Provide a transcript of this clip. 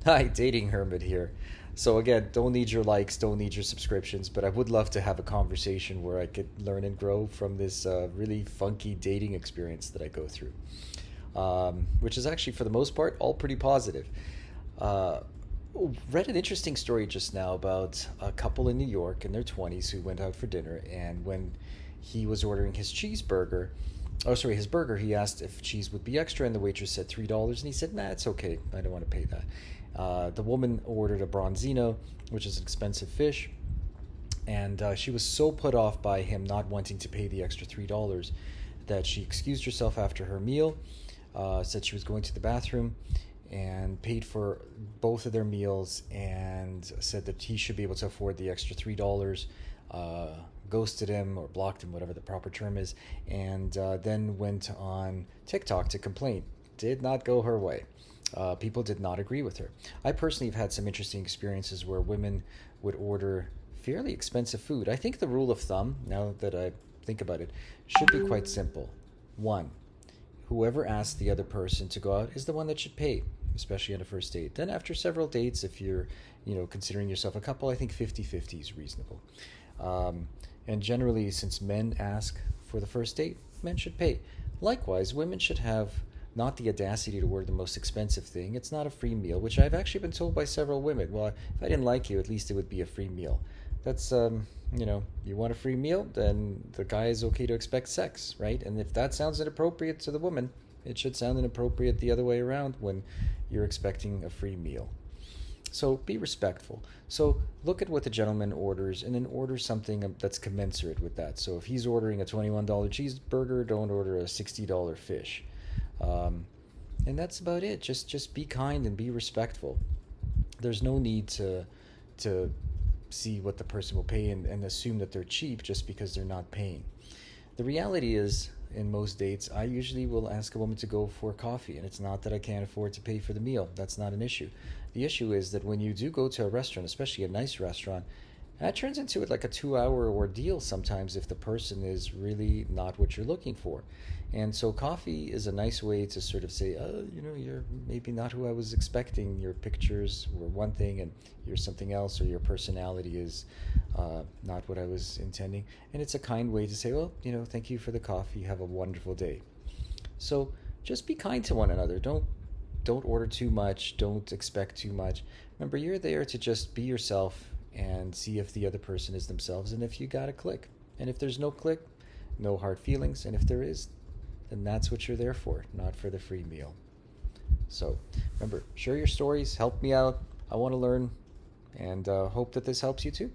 Hi, Dating Hermit here. So again, don't need your likes, don't need your subscriptions, but I would love to have a conversation where I could learn and grow from this really funky dating experience that I go through, which is actually for the most part all pretty positive. Uh, Read an interesting story just now about a couple in New York in their 20s who went out for dinner, and when he was ordering his cheeseburger, oh sorry, his burger, he asked if cheese would be extra, and the waitress said $3, and he said, "Nah, it's okay. I don't want to pay that." The woman ordered a bronzino, which is an expensive fish, and she was so put off by him not wanting to pay the extra $3 that she excused herself after her meal, said she was going to the bathroom, and paid for both of their meals, and said that he should be able to afford the extra $3. Ghosted him or blocked him, whatever the proper term is, and then went on TikTok to complain. Did not go her way. People did not agree with her. I personally have had some interesting experiences where women would order fairly expensive food. I think the rule of thumb, now that I think about it, should be quite simple. One, whoever asks the other person to go out is the one that should pay, especially on a first date. Then after several dates, if you're, considering yourself a couple, I think 50-50 is reasonable. Um, and generally, since men ask for the first date, men should pay. Likewise, women should have not the audacity to order the most expensive thing. It's not a free meal, which I've actually been told by several women. Well, if I didn't like you, at least it would be a free meal. That's, you want a free meal, then the guy is okay to expect sex, right? And if that sounds inappropriate to the woman, it should sound inappropriate the other way around when you're expecting a free meal. So be respectful. So look at what the gentleman orders and then order something that's commensurate with that. So if he's ordering a $21 cheeseburger, don't order a $60 fish. Um, and that's about it. Just be kind and be respectful. There's no need to see what the person will pay and assume that they're cheap just because they're not paying. The reality is, in most dates, I usually will ask a woman to go for coffee, and it's not that I can't afford to pay for the meal. That's not an issue. The issue is that when you do go to a restaurant, especially a nice restaurant, that turns into like a 2 hour ordeal sometimes if the person is really not what you're looking for. And so coffee is a nice way to sort of say, oh, you're maybe not who I was expecting. Your pictures were one thing and you're something else, or your personality is not what I was intending. And it's a kind way to say, well, thank you for the coffee. Have a wonderful day. So just be kind to one another. Don't order too much. Don't expect too much. Remember, you're there to just be yourself and see if the other person is themselves and if you got a click. And if there's no click, no hard feelings. And if there is, then that's what you're there for, not for the free meal. So remember, share your stories, help me out. I want to learn, and hope that this helps you too.